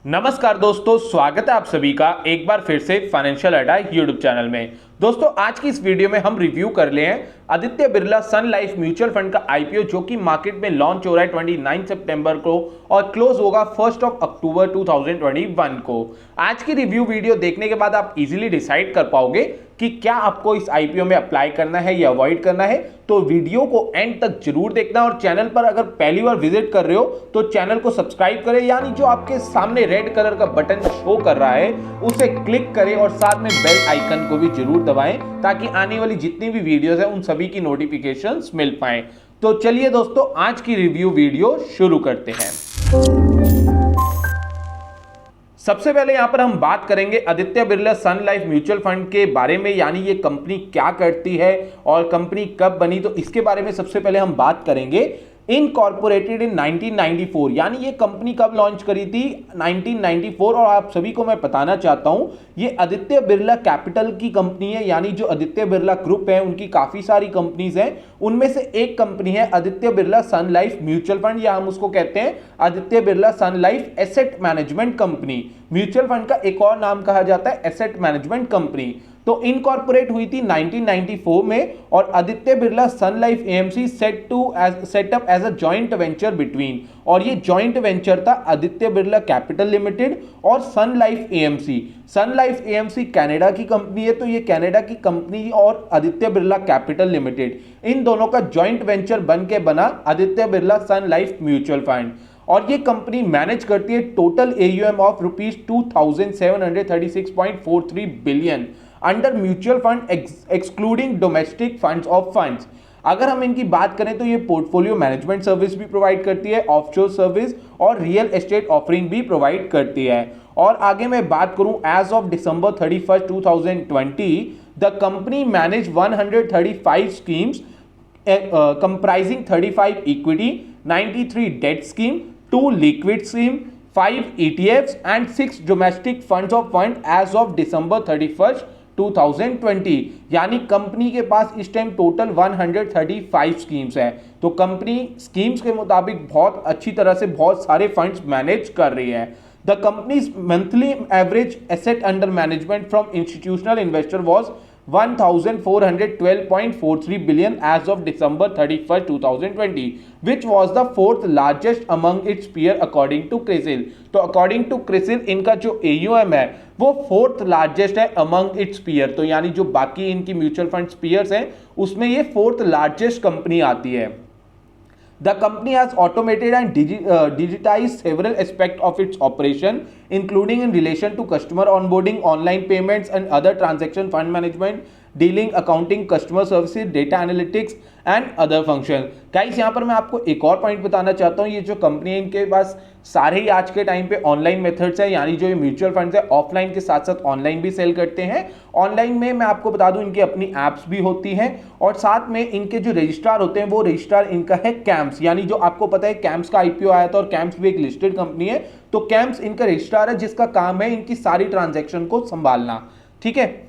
नमस्कार दोस्तों, स्वागत है आप सभी का एक बार फिर से फाइनेंशियल अड्डा यूट्यूब चैनल में। दोस्तों, आज की इस वीडियो में हम रिव्यू कर ले हैं Aditya Birla Sun Life mutual fund का आईपीओ, जो कि मार्केट में लॉन्च हो रहा है 29 सितंबर को और क्लोज होगा 1 अक्टूबर 2021 को। आज की रिव्यू वीडियो देखने के बाद आप इजीली डिसाइड कर पाओगे कि क्या आपको इस आईपीओ में अप्लाई करना है या अवॉइड करना है। तो वीडियो को एंड तक जरूर देखना और चैनल पर अगर पहली बार विजिट कर रहे हो तो चैनल को सब्सक्राइब करें, यानी जो आपके सामने रेड कलर का बटन शो कर रहा है उसे क्लिक करें और साथ में बेल आइकन को भी जरूर दबाएं ताकि आने वाली जितनी भी वीडियोस है उन सभी की नोटिफिकेशंस मिल पाए। तो चलिए दोस्तों, आज की रिव्यू वीडियो शुरू करते हैं। सबसे पहले यहां पर हम बात करेंगे Aditya Birla Sun Life mutual fund के बारे में, यानी ये कंपनी क्या करती है और कंपनी कब बनी, तो इसके बारे में सबसे पहले हम बात करेंगे। इनकॉर्पोरेटेड इन 1994, यानी ये कंपनी कब लॉन्च करी थी? 1994। और आप सभी को मैं बताना चाहता हूं ये आदित्य बिरला कैपिटल की कंपनी है, यानी जो आदित्य बिरला ग्रुप है उनकी काफी सारी कंपनीज हैं, उनमें से एक कंपनी है Aditya Birla Sun Life mutual fund, या हम उसको कहते हैं Aditya Birla Sun Life asset management company. Mutual fund का एक और नाम कहा जाता है एसेट मैनेजमेंट कंपनी। तो इनकॉर्पोरेट हुई थी 1994 में और Aditya Birla Sun Life AMC setup as a joint venture between, और ये जॉइंट वेंचर था आदित्य बिरला कैपिटल लिमिटेड और सन लाइफ एएमसी। सन लाइफ एएमसी कनाडा की कंपनी है, तो ये कनाडा की कंपनी और आदित्य बिरला कैपिटल लिमिटेड इन दोनों का जॉइंट वेंचर बन के बना Aditya Birla Sun Life mutual fund. और ये कंपनी मैनेज करती है total AUM of rupees 2736.43 billion under mutual fund excluding domestic funds of funds. अगर हम इनकी बात करें तो ये पोर्टफोलियो मैनेजमेंट सर्विस भी प्रोवाइड करती है, ऑफशोर सर्विस और रियल एस्टेट ऑफरिंग भी प्रोवाइड करती है। और आगे मैं बात करूं, as of December 31, 2020 the company manage 135 schemes comprising 35 equity, 93 debt scheme, 2 liquid scheme, 5 ETFs and 6 domestic funds of fund as of December 31, 2020। यानी कंपनी के पास इस टाइम टोटल 135 स्कीम्स है। तो कंपनी स्कीम्स के मुताबिक बहुत अच्छी तरह से बहुत सारे फंड्स मैनेज कर रही है। The companies monthly average asset under management from institutional investor was 1412.43 billion as of December 31, 2020, which was the fourth largest among its peer according to CRISIL। तो according to CRISIL इनका जो AUM है वो fourth largest है among it's peer. तो यानी जो बाकी इनकी म्यूचुअल फंड्स पीयर्स हैं उसमें ये फोर्थ लार्जेस्ट कंपनी आती है। The company has automated and digitized several aspects of its operation, including in relation to customer onboarding, online payments and other transaction, fund management, dealing, accounting, customer services, data analytics and other function। Guys, यहाँ पर मैं आपको एक और point बताना चाहता हूँ, ये जो कंपनी है इनके पास सारे ही आज के टाइम पे ऑनलाइन मेथड्स है, यानी जो ये म्यूचुअल फंड्स है ऑफलाइन के साथ साथ ऑनलाइन भी सेल करते हैं। ऑनलाइन में मैं आपको बता दूं इनकी अपनी एप्स भी होती हैं और साथ में इनके जो रजिस्ट्रार होते हैं वो रजिस्ट्रार इनका है कैम्प्स, यानी जो आपको पता है कैम्प्स का आईपीओ आया था और कैम्प्स भी एक लिस्टेड कंपनी है, तो कैम्प्स इनका रजिस्ट्रार है जिसका काम है इनकी सारी ट्रांजैक्शन को संभालना। ठीक है,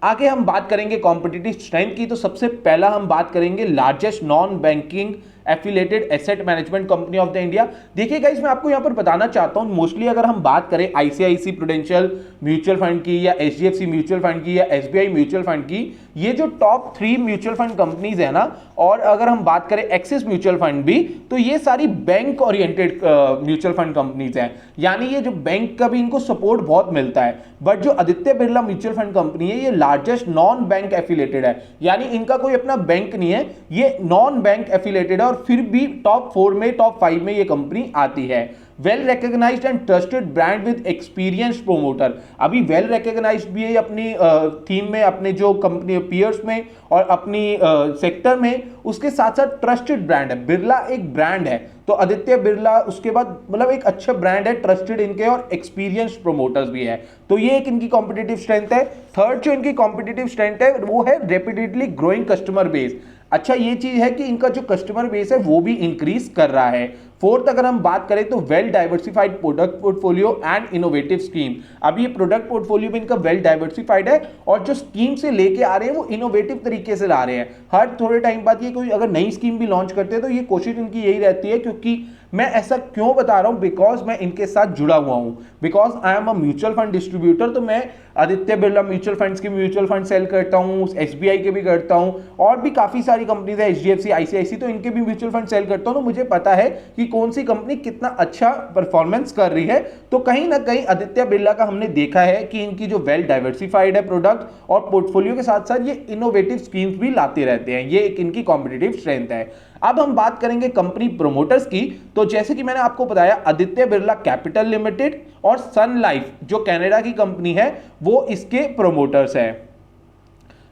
आगे हम बात करेंगे कॉम्पिटिटिव स्ट्रेंथ की। तो सबसे पहला हम बात करेंगे largest non banking affiliated asset management company of the India. देखिए गाइस, मैं आपको यहां पर बताना चाहता हूं, मोस्टली अगर हम बात करें आईसीआईसी प्रूडेंशियल म्यूचुअल फंड की या एचडीएफसी म्यूचुअल फंड की या एसबीआई म्यूचुअल फंड की, ये जो टॉप 3 म्यूचुअल फंड कंपनीज है ना, और अगर हम बात करें एक्सिस म्यूचुअल फंड भी, तो ये सारी bank oriented mutual fund companies हैं, यानी ये जो बैंक का भी इनको सपोर्ट बहुत मिलता है। बट जो Aditya Birla mutual fund company है ये लार्जेस्ट नॉन बैंक एफिलेटेड है, यानी इनका कोई अपना बैंक नहीं है, ये नॉन बैंक एफिलेटेड है और फिर भी टॉप 4 में टॉप 5 में ये कंपनी आती है। Well recognised and trusted brand with experienced promoter. अभी वेल रिकॉग्नाइज्ड भी है अपनी थीम में, अपने जो कंपनी पीयर्स में और अपनी सेक्टर में, उसके साथ साथ ट्रस्टेड ब्रांड है। बिरला एक ब्रांड है, तो आदित्य बिरला उसके बाद मतलब एक अच्छा ब्रांड है, ट्रस्टेड इनके और एक्सपीरियंस्ड प्रोमोटर्स भी है। तो ये एक इनकी कॉम्पिटिटिव स्ट्रेंथ है। थर्ड जो इनकी कॉम्पिटिटिव स्ट्रेंथ है वो है रेपिडेटली ग्रोइंग कस्टमर बेस। अच्छा, ये चीज है कि इनका जो कस्टमर बेस है वो भी इंक्रीज कर रहा है। फोर्थ अगर हम बात करें तो well diversified product portfolio and innovative scheme. अब ये प्रोडक्ट पोर्टफोलियो में इनका वेल डाइवर्सिफाइड है और जो स्कीम से लेके आ रहे हैं वो इनोवेटिव तरीके से ला रहे हैं। हर थोड़े टाइम बाद ये कोई अगर नई स्कीम भी लॉन्च करते हैं तो ये कोशिश इनकी यही रहती है, क्योंकि मैं ऐसा क्यों बता रहा हूं? बिकॉज मैं इनके साथ जुड़ा हुआ हूं, because I am a mutual fund distributor. तो मैं आदित्य बिरला म्यूचुअल फंड्स के म्यूचुअल फंड सेल करता हूं, एसबीआई के भी करता हूं, और भी काफी सारी कंपनीज है, एचडीएफसी, आईसीआईसी, तो इनके भी म्यूचुअल फंड सेल करता हूं। तो मुझे पता है कि कौन सी कंपनी कितना अच्छा परफॉर्मेंस कर रही है। तो कहीं ना कहीं आदित्य बिरला का हमने देखा है कि इनकी जो वेल डाइवर्सिफाइड है प्रोडक्ट और पोर्टफोलियो के साथ साथ ये इनोवेटिव स्कीम्स भी लाते रहते हैं, ये एक इनकी कॉम्पिटिटिव स्ट्रेंथ है। अब हम बात करेंगे कंपनी प्रोमोटर्स की। तो जैसे कि मैंने आपको बताया, आदित्य बिरला कैपिटल लिमिटेड और सन लाइफ जो कनाडा की कंपनी है वो इसके प्रोमोटर्स है।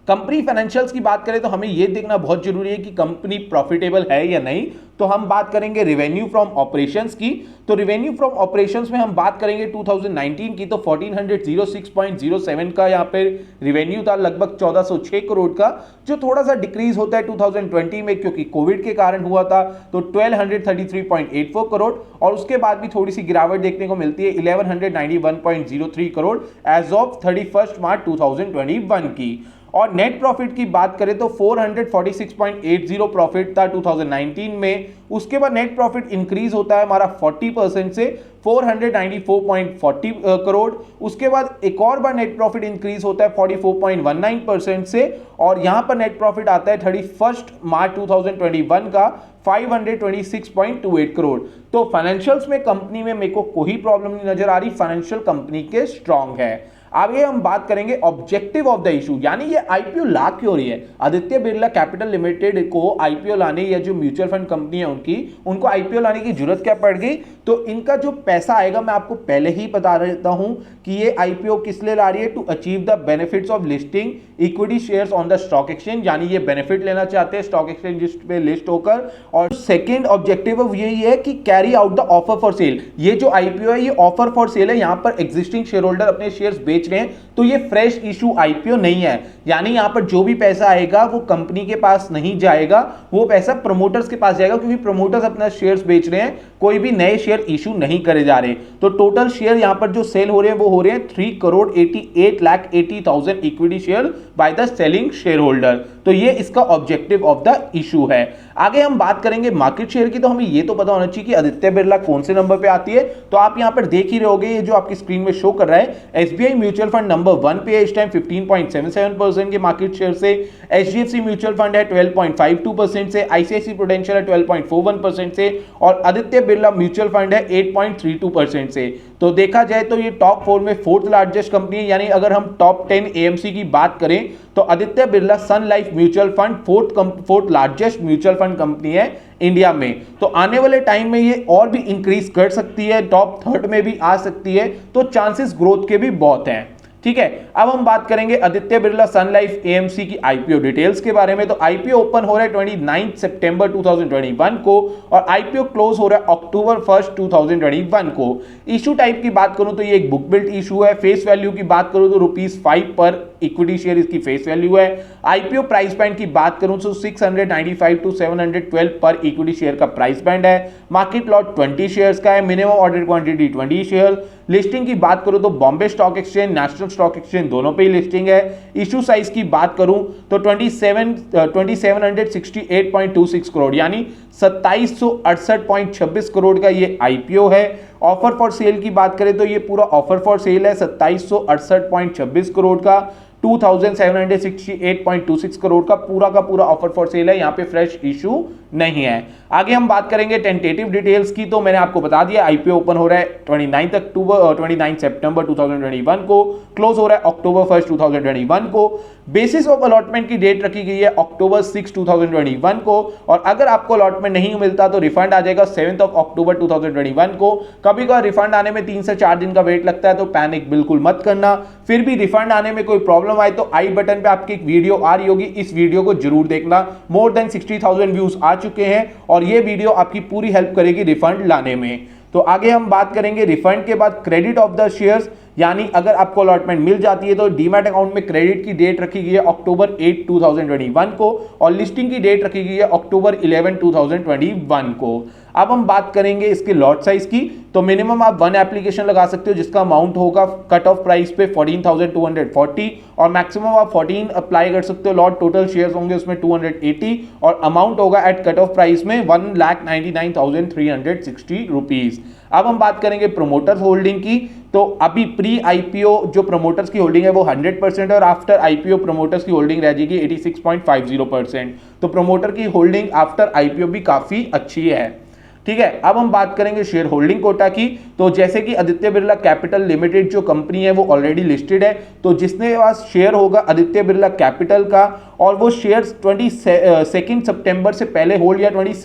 कंपनी फाइनेंशियल्स की बात करें तो हमें यह देखना बहुत जरूरी है कि कंपनी प्रॉफिटेबल है या नहीं। तो हम बात करेंगे रेवेन्यू फ्रॉम ऑपरेशंस की। तो रेवेन्यू फ्रॉम ऑपरेशंस में हम बात करेंगे 2019 की, तो 1406.07 का यहाँ पे रेवेन्यू था, लगभग 1406 करोड़ का, जो थोड़ा सा डिक्रीज होता है 2020 में क्योंकि कोविड के कारण हुआ था, तो 1233.84 करोड़, और उसके बाद भी थोड़ी सी गिरावट देखने को मिलती है 1191.03 करोड़ एज ऑफ 31 मार्च 2021 की। और नेट प्रॉफिट की बात करें तो 446.80 प्रॉफिट था 2019 में। उसके बाद नेट प्रॉफिट इंक्रीज होता है हमारा 40% से 494.40 करोड़। उसके बाद एक और बार नेट प्रॉफिट इंक्रीज होता है 44.19% से, और यहां पर नेट प्रॉफिट आता है 31 मार्च 2021 का 526.28 करोड़। तो फाइनेंशियल्स में कंपनी में मेरे को कोई प्रॉब्लम नहीं नजर आ रही, फाइनेंशियल कंपनी के स्ट्रांग है। आगे हम बात करेंगे ऑब्जेक्टिव ऑफ द इशू, यानी ये आईपीओ ला क्यों रही है। आदित्य बिरला कैपिटल लिमिटेड को आईपीओ लाने, या जो म्यूचुअल फंड कंपनी है उनको आईपीओ लाने की जरूरत क्या पड़ गई? तो इनका जो पैसा आएगा, मैं आपको पहले ही बता देता हूं कि ये आईपीओ किस लिए ला रही है, to achieve the benefits of listing equity shares on the stock exchange, यानी ये बेनिफिट लेना चाहते हैं स्टॉक एक्सचेंज पे लिस्ट होकर। और सेकेंड ऑब्जेक्टिव यही है कि carry out the offer for sale. ये जो आईपीओ है ये ऑफर फॉर सेल है, यहां पर एग्जिस्टिंग शेयर होल्डर अपने शेयर्स बेच रहे हैं, तो ये फ्रेश इशू आईपीओ नहीं है। यानी यहां पर जो भी पैसा आएगा वो कंपनी के पास नहीं जाएगा, वो पैसा प्रमोटर्स के पास जाएगा, क्योंकि प्रमोटर्स अपना शेयर्स बेच रहे हैं, कोई भी नए शेयर इशू नहीं करे जा रहे। तो टोटल शेयर यहां पर जो सेल हो रहे हैं वो हो रहे हैं 3,88,80,000 equity share by the selling share holder. तो ये इसका ऑब्जेक्टिव ऑफ द इशू है। आगे हम बात करेंगे मार्केट शेयर की। तो हमें ये तो पता होना चाहिए कि आदित्य बिरला कौन से नंबर पे आती है। तो आप यहां पर देख ही रहोगे, ये जो आपकी स्क्रीन में शो कर रहा है, एसबीआई म्यूचुअल फंड नंबर 1 पे है इस टाइम 15.77% के मार्केट शेयर से, एचडीएफसी म्यूचुअल फंड है 12.52% से, आईसीआईसी प्रूडेंशियल है 12.41% से, और आदित्य बिरला म्यूचुअल फंड है 8.32% से। तो देखा जाए तो ये टॉप 4 में 4th लार्जेस्ट कंपनी है। यानी अगर हम टॉप 10 एएमसी की बात करें तो Aditya Birla Sun Life mutual fund 4th largest mutual fund company है इंडिया में। तो आने वाले टाइम में ये और भी इंक्रीज कर सकती है, टॉप 3rd में भी आ सकती है, तो चांसेस ग्रोथ के भी बहुत हैं। ठीक है, अब हम बात करेंगे Aditya Birla Sun Life AMC की आईपीओ डिटेल्स के बारे में। तो आईपीओ ओपन हो रहा है 29 सितंबर 2021 को, और आईपीओ क्लोज हो रहा है अक्टूबर 1 2021 को। इशू टाइप की बात करूं तो ये एक बुक बिल्ट इशू है। फेस वैल्यू की बात करूं तो ₹5 पर इक्विटी शेयर इसकी फेस वैल्यू है। आईपीओ प्राइस बैंड की बात करूं तो 695 टू 712 पर इक्विटी शेयर का प्राइस बैंड है। मार्केट लॉट 20 शेयर्स का है। Minimum order quantity 20 share. Listing की बात करूं तो Bombay stock exchange, national stock exchange दोनों पे ही लिस्टिंग है। इशू साइज की बात करूं तो 2768.26 करोड़, यानी 2768.26 करोड़ का ये आईपीओ है। ऑफर फॉर सेल की बात करें तो ये पूरा ऑफर फॉर सेल है 2768.26 करोड़ का। 2768.26 करोड़ का पूरा ऑफर फॉर सेल है, यहां पे फ्रेश इशू नहीं है। आगे हम बात करेंगे टेंटेटिव डिटेल्स की। तो मैंने आपको बता दिया आईपीओ ओपन हो रहा है 29 सितंबर 2021 को, क्लोज हो रहा है अक्टूबर 1 2021 को। बेसिस ऑफ अलॉटमेंट की डेट रखी गई है अक्टूबर 6 2021 को, और अगर आपको अलॉटमेंट नहीं मिलता तो रिफंड आ जाएगा 7 अक्टूबर 2021 को। कभी कभार रिफंड आने में 3 से 4 दिन का वेट लगता है, तो पैनिक बिल्कुल मत करना। फिर भी रिफंड आने में कोई प्रॉब्लम आए तो आई बटन पे आपकी एक वीडियो आ रही होगी, इस वीडियो को जरूर देखना। मोर देन 60,000 व्यूज आ चुके हैं, और ये वीडियो आपकी पूरी हेल्प करेगी रिफंड लाने में। तो आगे हम बात करेंगे रिफंड के बाद क्रेडिट ऑफ द शेयर्स, यानी अगर आपको अलॉटमेंट मिल जाती है तो डीमैट अकाउंट में क्रेडिट की डेट रखी गई है अक्टूबर 8 2021 को और लिस्टिंग की डेट रखी गई है अक्टूबर 11 2021 को। अब हम बात करेंगे इसके लॉट साइज की, तो मिनिमम आप 1 एप्लीकेशन लगा सकते हो जिसका अमाउंट होगा कट ऑफ प्राइस पे 14,240 और मैक्सिमम आप 14 अप्लाई कर सकते हो लॉट। टोटल शेयर्स होंगे उसमें 280 और अमाउंट होगा एट कट ऑफ प्राइस में 1,99,360 रुपीज। अब हम बात करेंगे प्रोमोटर्स होल्डिंग की, तो अभी प्री आईपीओ जो प्रोमोटर्स की होल्डिंग है वो 100% और आफ्टर आईपीओ प्रोमोटर्स की होल्डिंग रह जाएगी 86.50%। तो प्रोमोटर की होल्डिंग आफ्टर आईपीओ भी काफी अच्छी है। ठीक है, अब हम बात करेंगे शेयर होल्डिंग कोटा की, तो जैसे कि आदित्य बिरला कैपिटल लिमिटेड जो कंपनी है वो ऑलरेडी लिस्टेड है, तो जिसने पास शेयर होगा आदित्य बिरला कैपिटल का और वो शेयर्स 22 सितंबर से पहले होल्ड या 22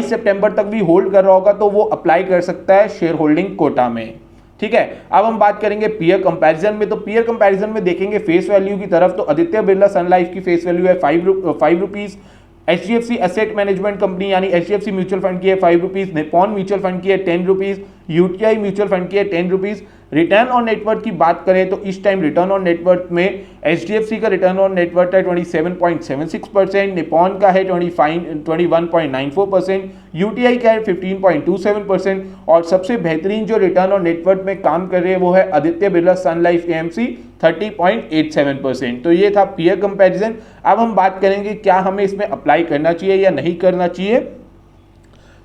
सितंबर तक भी होल्ड कर रहा होगा तो वो अप्लाई कर सकता है शेयर होल्डिंग कोटा में। ठीक है, अब हम बात करेंगे पीयर कंपैरिजन में, तो पीयर कंपैरिजन में देखेंगे फेस वैल्यू की तरफ, तो आदित्य बिरला सन लाइफ की फेस वैल्यू है 5 rupees, HDFC asset management company यानी HDFC म्यूचुअल फंड की है 5 रुपीज, निप्पॉन म्यूचुअल फंड की है 10 रुपीज, यूटीआई म्यूचुअल फंड की है 10 रुपीज। रिटर्न ऑन नेटवर्थ की बात करें तो इस टाइम रिटर्न ऑन नेटवर्थ में HDFC का रिटर्न ऑन नेटवर्थ है 27.76%, निप्पॉन का है 21.94%, यूटीआई का है 15.27% और सबसे बेहतरीन जो रिटर्न ऑन नेटवर्थ में काम कर रहे हैं वो है Aditya Birla Sun life AMC 30.87%। तो ये था पीयर कंपैरिजन। अब हम बात करेंगे क्या हमें इसमें अप्लाई करना चाहिए या नहीं करना चाहिए।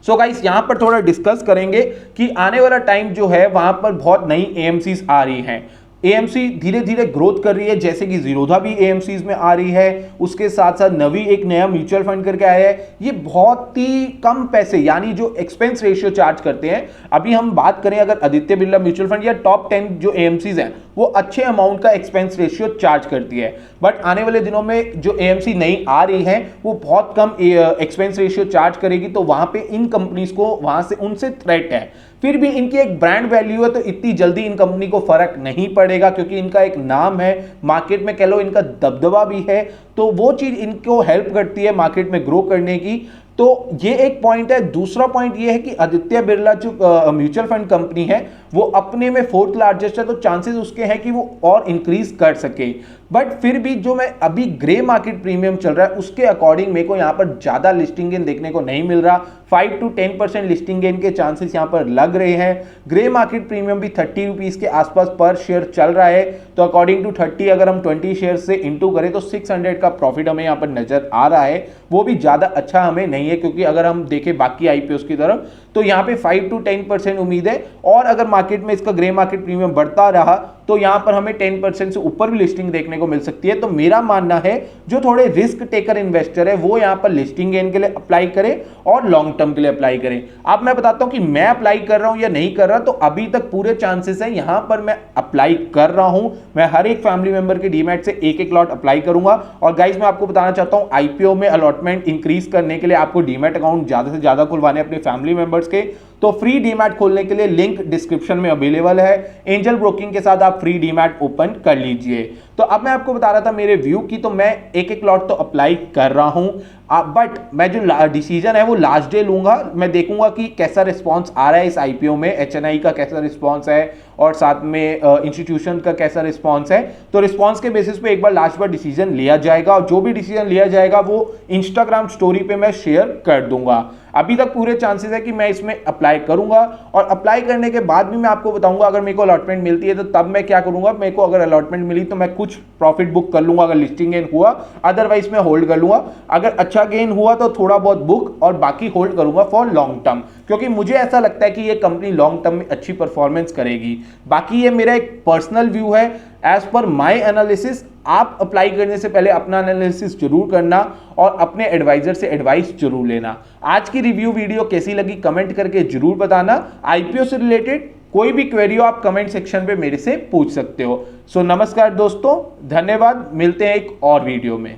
सो गाइस यहां पर थोड़ा डिस्कस करेंगे कि आने वाला टाइम जो है वहां पर बहुत नई AMCs आ रही हैं। AMC धीरे धीरे ग्रोथ कर रही है, जैसे कि जीरोधा भी AMCs में आ रही है, उसके साथ साथ नवी एक नया म्यूचुअल फंड करके आया है। ये बहुत ही कम पैसे यानी जो एक्सपेंस रेशियो चार्ज करते हैं। अभी हम बात करें अगर आदित्य बिरला म्यूचुअल फंड या टॉप 10 जो AMCs हैं वो अच्छे अमाउंट का एक्सपेंस रेशियो चार्ज करती है, बट आने वाले दिनों में जो AMC नई आ रही है वो बहुत कम एक्सपेंस रेशियो चार्ज करेगी, तो वहां पे इन कंपनीज को वहां से उनसे थ्रेट है। फिर भी इनकी एक ब्रांड वैल्यू है तो इतनी जल्दी इन कंपनी को फर्क नहीं पड़ेगा क्योंकि इनका एक नाम है मार्केट में, कह लो इनका दबदबा भी है, तो वो चीज इनको हेल्प करती है मार्केट में ग्रो करने की। तो ये एक पॉइंट है। दूसरा पॉइंट ये है कि आदित्य बिरला जो म्यूचुअल फंड कंपनी है वो अपने में 4th लार्जेस्ट है, तो चांसेस उसके हैं कि वो और इंक्रीज कर सके। बट फिर भी जो मैं अभी ग्रे मार्केट प्रीमियम चल रहा है उसके अकॉर्डिंग मेरे को यहाँ पर ज्यादा लिस्टिंग गेन देखने को नहीं मिल रहा। 5 to 10% लिस्टिंग गेन के चांसेस यहाँ पर लग रहे हैं। ग्रे मार्केट प्रीमियम भी 30 रुपीज के आसपास पर शेयर चल रहा है, तो अकॉर्डिंग टू 30 अगर हम 20 शेयर से इंटू करें तो 600 का प्रॉफिट हमें यहाँ पर नजर आ रहा है। वो भी ज्यादा अच्छा हमें नहीं है क्योंकि अगर हम देखें बाकी आईपीओस की तरफ तो यहाँ पे 5 to 10% उम्मीद है, और अगर मार्केट में इसका ग्रे मार्केट प्रीमियम बढ़ता रहा तो यहाँ पर हमें 10% से ऊपर भी लिस्टिंग देखने को मिल सकती है। तो मेरा मानना है जो थोड़े रिस्क टेकर इन्वेस्टर है वो यहाँ पर लिस्टिंग गेन के लिए अप्लाई करें और लॉन्ग टर्म के लिए अप्लाई करें। अब मैं बताता हूं कि मैं अप्लाई कर रहा हूं या नहीं कर रहा, तो अभी तक पूरे चांसेस है यहां पर मैं अप्लाई कर रहा हूं। मैं हर एक फैमिली मेंबर के डीमैट से एक एक लॉट अप्लाई करूंगा। और गाइज मैं आपको बताना चाहता हूं आईपीओ में अलॉटमेंट इंक्रीज करने के लिए आपको डीमैट अकाउंट ज्यादा से ज्यादा खुलवाने अपने फैमिली मेंबर्स के, तो फ्री डीमैट खोलने के लिए लिंक डिस्क्रिप्शन में अवेलेबल है। एंजल ब्रोकिंग के साथ आप फ्री डीमैट ओपन कर लीजिए। तो अब मैं आपको बता रहा था मेरे व्यू की, तो मैं एक एक लॉट तो अप्लाई कर रहा हूं, बट मैं जो डिसीजन है वो लास्ट डे लूंगा। मैं देखूंगा कि कैसा रिस्पांस आ रहा है इस आईपीओ में, एचएनआई का कैसा रिस्पांस है और साथ में इंस्टीट्यूशन का कैसा रिस्पांस है। तो रिस्पांस के बेसिस पे एक बार लास्ट बार डिसीजन लिया जाएगा, और जो भी डिसीजन लिया जाएगा वो इंस्टाग्राम स्टोरी पे मैं शेयर कर दूंगा। अभी तक पूरे चांसेस है कि मैं इसमें अप्लाई करूंगा, और अप्लाई करने के बाद भी मैं आपको बताऊंगा अगर मेरे को अलॉटमेंट मिलती है तो तब मैं क्या करूंगा। मेरे को अगर अलॉटमेंट मिली तो मैं कुछ प्रॉफिट बुक कर लूंगा अगर लिस्टिंग गेन हुआ, अदरवाइज मैं होल्ड कर लूंगा। अगर अच्छा गेन हुआ तो थोड़ा बहुत बुक और बाकी होल्ड करूंगा फॉर लॉन्ग टर्म, क्योंकि मुझे ऐसा लगता है कि ये कंपनी लॉन्ग टर्म में अच्छी परफॉर्मेंस करेगी। बाकी ये मेरा एक पर्सनल व्यू है एज पर माई एनालिसिस। आप अप्लाई करने से पहले अपना एनालिसिस जरूर करना और अपने एडवाइजर से एडवाइस जरूर लेना। आज की रिव्यू वीडियो कैसी लगी कमेंट करके जरूर बताना। आईपीओ से रिलेटेड कोई भी क्वेरी हो आप कमेंट सेक्शन पे मेरे से पूछ सकते हो। सो नमस्कार दोस्तों, धन्यवाद, मिलते हैं एक और वीडियो में।